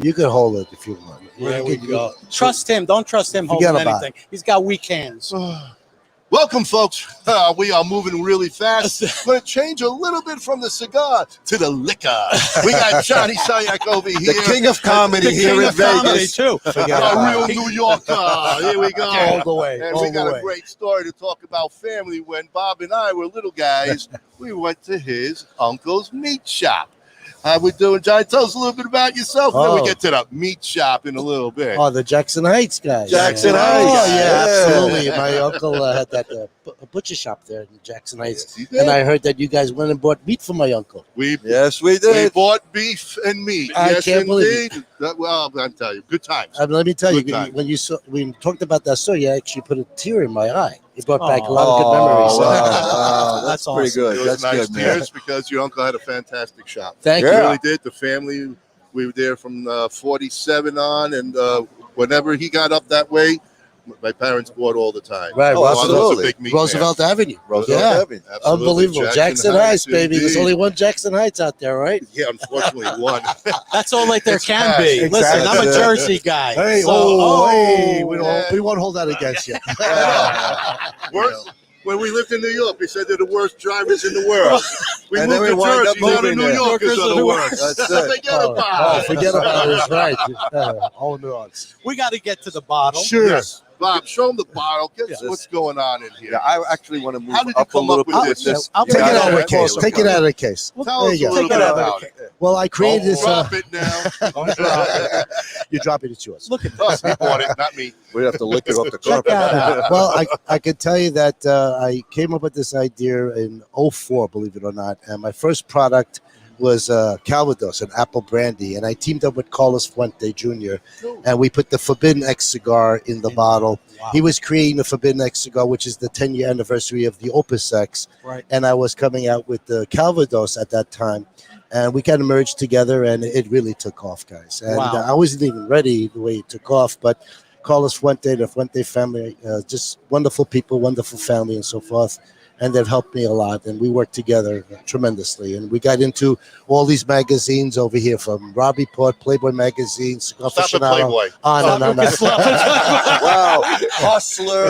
You can hold it if you want. There we go. Trust him. Don't trust him Forget holding about anything. He's got weak hands. Welcome, folks. We are moving really fast. We're going to change a little bit from the cigar to the liquor. We got Johnny Sayak over here. The king of comedy here in Vegas. Too. A real New Yorker. Here we go. All the way. And we got a great story to talk about family. When Bob and I were little guys, we went to his uncle's meat shop. How we doing, Johnny? Tell us a little bit about yourself, and then we get to the meat shop in a little bit. Oh, the Jackson Heights guys. Jackson Heights. Oh, yeah, absolutely. My uncle had that butcher shop there in Jackson Heights. Yes, and I heard that you guys went and bought meat for my uncle. Yes, we We did. bought beef and meat. I Yes, can't believe indeed. Well, I'm telling you, good times. Let me tell you, Good time. when we talked about that story, you actually put a tear in my eye. It brought back a lot of good memories. Wow, That's that's pretty awesome. good. It was That's nice good, man. tears because your uncle had a fantastic shop. Thank He Yeah. really did. The family, we were there from 47 on, and whenever he got up that way, my parents bought all the time. Right, Oh, Roosevelt, absolutely. a big meat Roosevelt Avenue. Roosevelt Yeah. Avenue. man. Absolutely. Unbelievable. Jackson Heights, baby. There's indeed. only one Jackson Heights out there, right? Yeah, unfortunately, one. That's all like there It's can be. fast. Listen, I'm a Exactly. Jersey guy. Hey, so, hey, yeah. we won't hold that against you. When we lived in New York, we said they're the worst drivers in the world. We And moved then to we wind up Jersey, now the moving New there. Yorkers are the worst. That's it. Forget about it. Forget about it. That's right. All nuance. we got to get to the bottle. Sure. Yes. Bob, show them the bottle. Guess Yes. what's going on in here. Yeah, I actually want to move How did you up a come little up with bit. this? I'll Take Yeah, it out of the yeah, case. Take it out of the case. Tell There us you a go. little Take bit it out of about the it. Well, I created this. Drop it now. Don't drop it. You drop it, it's yours. Look at Us, this. we bought it, not me. We have to lick it off the Check carpet. that out. Well, I could tell you that I came up with this idea in 04, believe it or not. And my first product was Calvados, an apple brandy. And I teamed up with Carlos Fuente Jr. And we put the Forbidden X cigar in the bottle. Wow. He was creating the Forbidden X cigar, which is the 10-year anniversary of the Opus X. Right. And I was coming out with the Calvados at that time. And we kind of merged together, and it really took off, guys. And Wow. I wasn't even ready the way it took off, but Carlos Fuente, the Fuente family, just wonderful people, wonderful family, and so forth. And they've helped me a lot, and we worked together tremendously. And we got into all these magazines over here, from Robbie Port, Playboy magazine, Cigar Stop at Aficionado, Playboy. on and on. Wow, hustler.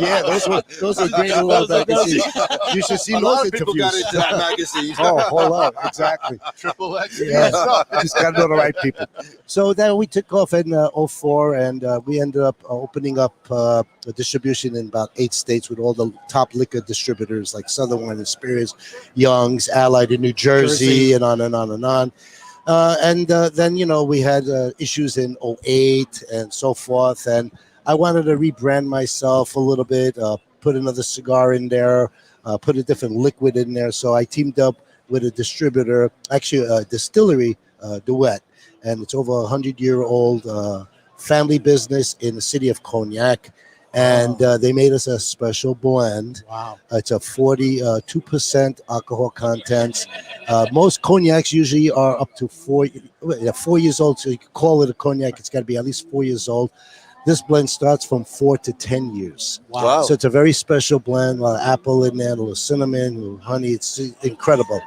Yeah, those were great little magazines. You should see A those lot of people interviews. got into that magazine. Oh, hold on, exactly. Triple X. Yeah, just got to know the right people. So then we took off in 04, and we ended up opening up a distribution in about 8 states with all the top liquor distributors like Southern Wine and Spirits, Young's, Allied in New Jersey, and on and on and on. Then, you know, we had issues in 08 and so forth. And I wanted to rebrand myself a little bit, put another cigar in there, put a different liquid in there. So I teamed up with a distributor, actually a distillery, Duet. And it's over 100-year-old family business in the city of Cognac. And they made us a special blend. Wow. It's a 42% alcohol content. Most cognacs usually are up to 4 years old, so you can call it a cognac. It's got to be at least 4 years old. This blend starts from 4 to 10 years. Wow. So it's a very special blend. A lot of apple in there, a little cinnamon, a little honey. It's incredible.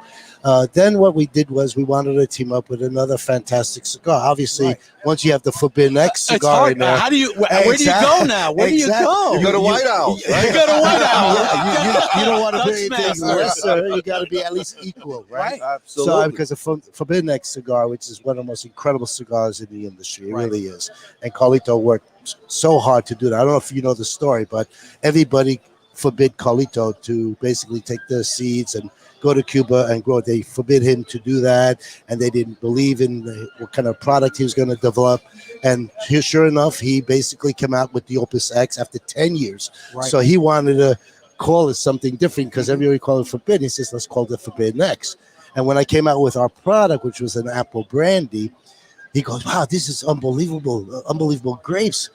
Then what we did was we wanted to team up with another fantastic cigar. Obviously, once you have the Forbidden X It's cigar hard. in there. How do you? Where do you go now? Where do you go? You go to White Owl. You go to White Owl. You don't want to be Dutch anything master. lesser. You got to be at least equal, right? Absolutely. So because of Forbidden X cigar, which is one of the most incredible cigars in the industry, it really is. And Carlito worked so hard to do that. I don't know if you know the story, but everybody forbid Carlito to basically take the seeds and go to Cuba and grow. They forbid him to do that, and they didn't believe in what kind of product he was going to develop. And sure enough, he basically came out with the Opus X after 10 years. Right. So he wanted to call it something different because everybody called it Forbidden. He says, let's call it the Forbidden X. And when I came out with our product, which was an apple brandy, he goes, wow, this is unbelievable grapes,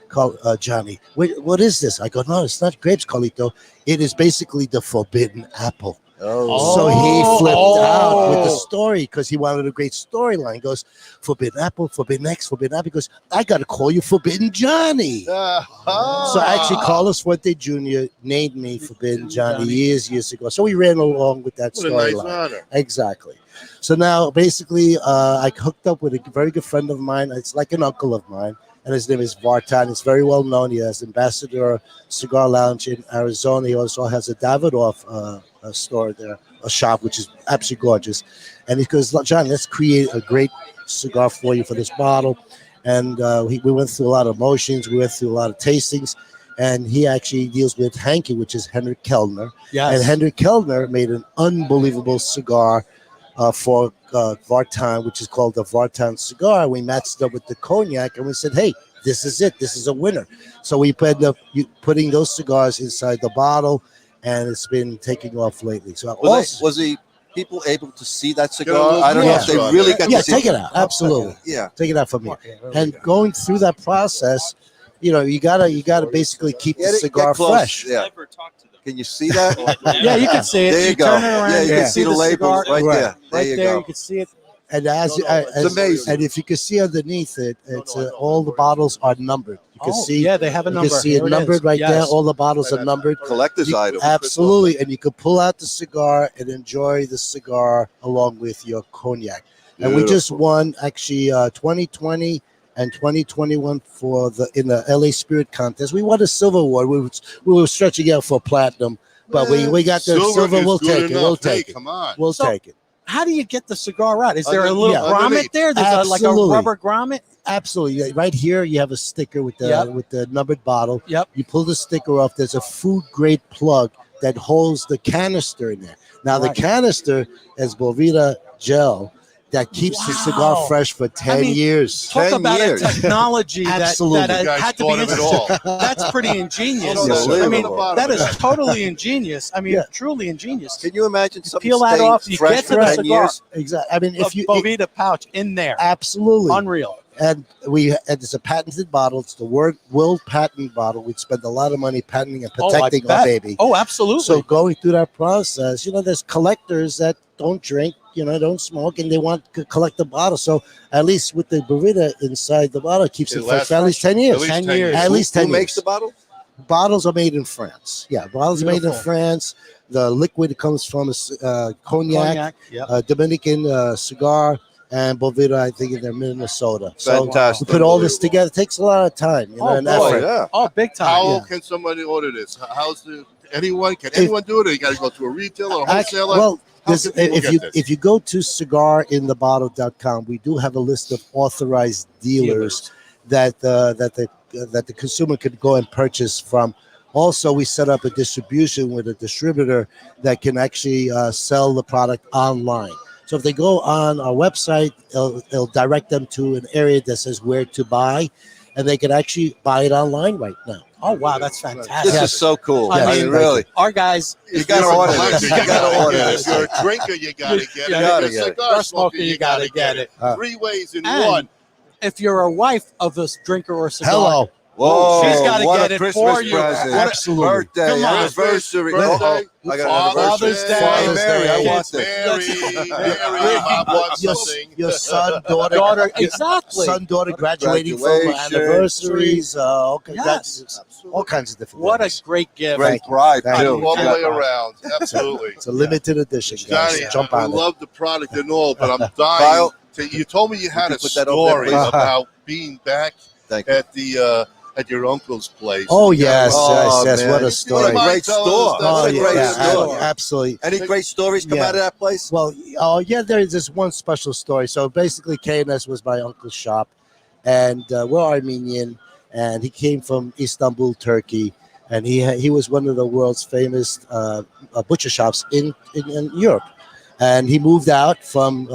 Johnny. What is this? I go, no, it's not grapes, Carlito. It is basically the forbidden apple. So he flipped out with the story because he wanted a great storyline. He goes, Forbidden Apple, Forbidden X, Forbidden Apple. He goes, I got to call you Forbidden Johnny. So actually, Carlos Fuente Jr. named me Forbidden Johnny years ago. So we ran along with that What a nice storyline. honor. Exactly. So now, basically, I hooked up with a very good friend of mine. It's like an uncle of mine. And his name is Vartan. He's very well known. He has Ambassador Cigar Lounge in Arizona. He also has a Davidoff store there, a shop, which is absolutely gorgeous. And he goes, John, let's create a great cigar for you for this bottle. And we went through a lot of motions. We went through a lot of tastings. And he actually deals with Hanky, which is Henrik Kellner. Yes. And Henrik Kellner made an unbelievable cigar for Vartan, which is called the Vartan cigar. We matched up with the cognac, and we said, hey, this is it. This is a winner. So we ended up putting those cigars inside the bottle, and it's been taking off lately. So Was he people able to see that Get a cigar? little I don't know if they closer. really got yeah, to see take it out. Absolutely. Yeah. Take it out from me. And going through that process, you gotta basically keep the Get cigar close. fresh. Yeah. Can you see that? Yeah, you can see it. There you go. Turn it around, Yeah, you you can see the label cigar right there. right you there. go. You can see it. And It's amazing. And if you can see underneath it, it's all the bottles are numbered. You can see. Yeah, they have a You number. can see Here it it numbered is. right Yes. there. All the bottles are numbered. Collector's item. Absolutely, and you can pull out the cigar and enjoy the cigar along with your cognac. And we just won actually 2020 and 2021 in the LA Spirit Contest. We won a silver award. We were stretching out for platinum, but we got the silver. is We'll good take it. enough. We'll take Hey, it. come on. We'll So- take it. How do you get the cigar out? Is there a little Yeah. grommet Underneath. there? There's like a Absolutely. rubber grommet? Absolutely. Yeah, right here, you have a sticker with the numbered bottle. Yep. You pull the sticker off. There's a food grade plug that holds the canister in there. Now, the Right. canister is Boveda gel that keeps the cigar Wow. fresh for 10 years. Talk 10 about years. a technology Absolutely. that You guys had to thought be of it all. That's pretty ingenious. Yes, I mean, Unbelievable. that is totally ingenious. I mean, Yeah. truly ingenious. Can you imagine something peel that staying off, you fresh get for to the 10 cigar. years? Exactly. I mean, if you Boveda pouch in there. absolutely, Unreal. and it's a patented bottle. It's the world patent bottle. We'd spend a lot of money patenting and protecting our baby. Oh, absolutely. So going through that process, there's collectors that don't drink, don't smoke, and they want to collect the bottle. So at least with the Boveda inside the bottle, it keeps It it fresh lasts for at least 10 years. At least 10 10 years. At least 10 Who makes years. the bottle? Bottles are made in France. Yeah, bottles are made in Beautiful. France. The liquid comes from cognac. Yep. Dominican cigar, and Boveda, I think, in Minnesota. So Fantastic. to put all this together, it takes a lot of time, and boy. effort. Yeah. Oh, big time. How Yeah. can somebody order this? Can anyone do it? Or you got to go to a retailer or wholesaler? Well, How can people get this? if you go to cigarinthebottle.com, we do have a list of authorized dealers that the consumer could go and purchase from. Also, we set up a distribution with a distributor that can actually sell the product online. So if they go on our website, it'll direct them to an area that says where to buy, and they can actually buy it online right now. Oh, wow, that's fantastic. This is so cool. I I mean, mean, really. Our guys, You got to If you're a order collector, this. You got to order get it. this. If you're a drinker, you got to get it. You If gotta you're a get it. cigar smoker, you got to get it. 3 ways in And- one. if you're a wife of a drinker or cigar, Hello. Whoa, She's gotta what get a it Christmas for you. present. What a- Absolutely. Birthday, Come on. anniversary. Birthday, I got an Father's anniversary. Day. Hey, Mary, I Kids, want this. Mary, Bob wants Your, something. your son, daughter, daughter, exactly. son, daughter graduating from Graduation. anniversaries. Okay, Yes. that's all kinds of different. What a things. great gift. Great bride, Thank too. you. All the way Yeah. around. Absolutely. It's a limited edition, guys. Johnny, Jump I on it. love the product and all, but I'm dying. Kyle, You told me you had you a put that over there, story please? about being back Thank you. at your uncle's place. Oh yes, Oh, yes, man. what a What story. a great store. Oh, What a great yeah, store. absolutely. Any great stories come Yeah. out of that place? Well, there's this one special story. So basically, KNS was my uncle's shop, and we're Armenian, and he came from Istanbul, Turkey, and he was one of the world's famous butcher shops in Europe, and he moved out from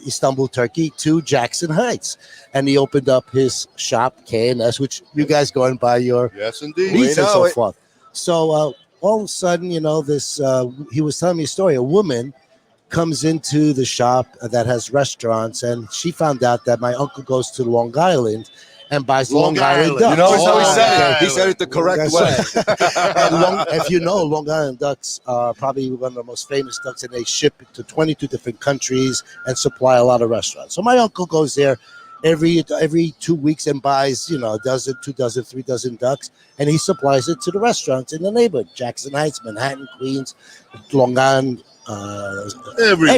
Istanbul, Turkey, to Jackson Heights, and he opened up his shop, KNS, which you guys go and buy your Yes, indeed. We meats and know so it. forth. So all of a sudden, this he was telling me a story. A woman comes into the shop that has restaurants, and she found out that my uncle goes to Long Island, and buys Long Island ducks. You know how he Long said it? Island. He said it the correct That's way. right. If you know, Long Island ducks are probably one of the most famous ducks, and they ship it to 22 different countries and supply a lot of restaurants. So my uncle goes there every 2 weeks and buys, a dozen, 2 dozen, 3 dozen ducks, and he supplies it to the restaurants in the neighborhood: Jackson Heights, Manhattan, Queens, Long Island. Everywhere.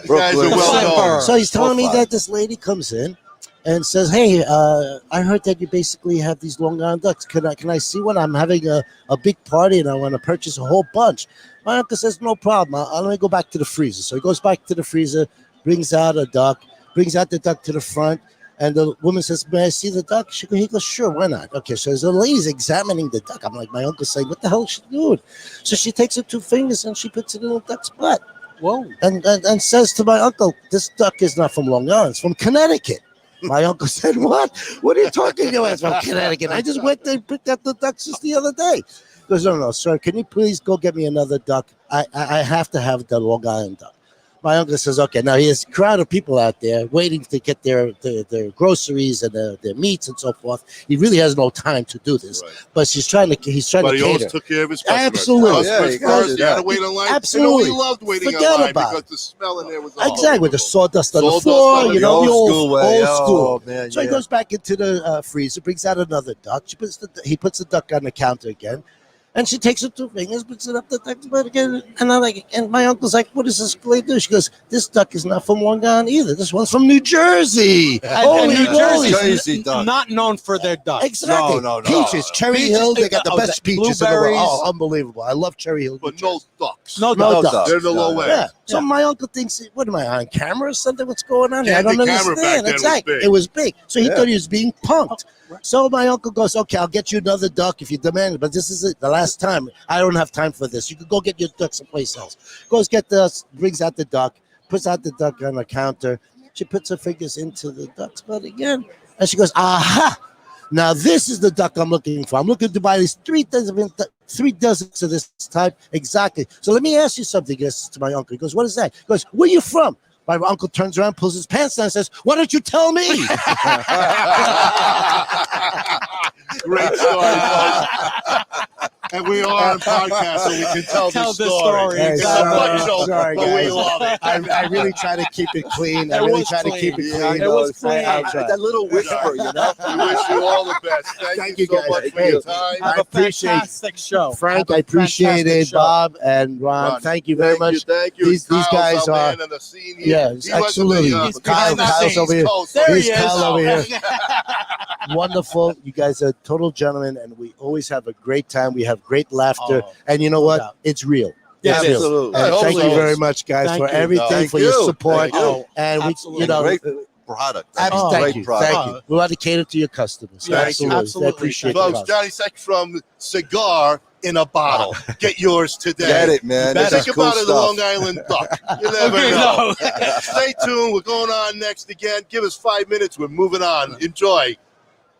You guys are well known. So he's telling me Profile. that this lady comes in and says, "Hey, I heard that you basically have these Long Island ducks. Can I see one? I'm having a big party and I want to purchase a whole bunch." My uncle says, "No problem. Let me go back to the freezer." So he goes back to the freezer, brings out a duck, brings out the duck to the front, and the woman says, "May I see the duck?" He goes, "Sure, why not?" Okay, so the lady's examining the duck. I'm like, my uncle's saying, "What the hell is she doing?" So she takes her 2 fingers and she puts it in the duck's butt. Whoa. And says to my uncle, "This duck is not from Long Island, it's from Connecticut." My uncle said, "What? What are you talking about? It's from Connecticut. I just went there and picked up the ducks just the other day." He goes, "No, sir, can you please go get me another duck? I have to have the Long Island duck." My uncle says, "Okay." Now he has a crowd of people out there waiting to get their groceries and their meats and so forth. He really has no time to do this, Right. but he's trying to But he always cater. took care of his customers. Absolutely. Yeah, Customers you gotta first. do You had to that. wait in line. Absolutely. He loved waiting Forget in line about because the smell in there was Exactly, with the sawdust on the Sawdust floor, on the the old old school way. old school. Oh, man, So he yeah. goes back into the freezer, brings out another duck. He puts the duck on the counter again, and she takes her 2 fingers, puts it up the duck's butt again. And my uncle's like, "What does this lady do?" She goes, "This duck is not from Long Island either. This one's from New Jersey." And New moly. Jersey duck. not known for their ducks. Exactly. No. Peaches, Cherry Peaches, Hill. They got the best peaches in the world. blueberries. Oh, unbelievable! I love Cherry Hill. New But no Jersey. ducks. No No ducks. ducks. They're the low end. Yeah. So Yeah. my uncle thinks, "What am I on camera or something? What's going on here? Yeah, I don't the camera understand." back then was Exactly. big. It was big. So he Yeah. thought he was being punked. Right. So my uncle goes, "Okay, I'll get you another duck if you demand it, but this is it, the last time. I don't have time for this. You could go get your duck someplace else." Brings out the duck, puts out the duck on the counter. She puts her fingers into the duck's butt again, and she goes, "Aha! Now this is the duck I'm looking for. I'm looking to buy these 3 dozens of this type exactly. So let me ask you something." He goes to my uncle. He goes, "What is that?" He goes, "Where you from?" My uncle turns around, pulls his pants down, and says, "Why don't you tell me?" Great story, folks. And we are on a podcast, so we can tell Tell the the story. story. It's Sorry, a funny joke, sorry, but we guys. love it. I really try to keep it clean. I It really was try to clean. keep it Yeah, I clean. It was know. clean. I try. That little whisper, you know? We wish you all the best. Thank, Thank you you, so guys. much for your Hey, time. I Have a appreciate- fantastic show. Frank, Have a I appreciate fantastic it. show. Bob and Ron, thank you very much. Thank you. These guys Kyle's our are- man on the scene here. Yeah, He wasn't absolutely. the, He's Kyle, behind the Kyle's scenes. over here. There Here's he is. Kyle over here. Wonderful. You guys are total gentlemen, and we always have a great time. We have great laughter, Oh, and you know no what? doubt. It's real. Yeah, It's it is. real. Absolutely. I And hope thank so. you very much, guys, Thank for you. everything, Thank for your you. support. Thank you. And we, Absolutely. you know, Great product. thank Great you. product. Thank you. We want to cater to your customers. Yes, Absolutely. absolutely. I appreciate Folks, it. Johnny Sec from Cigar in a Bottle. Get yours today. Get it, man. And This think is cool about it, the stuff. Long Island duck. You never Okay, know. no. Stay tuned. We're going on next again. Give us 5 minutes. We're moving on. Enjoy.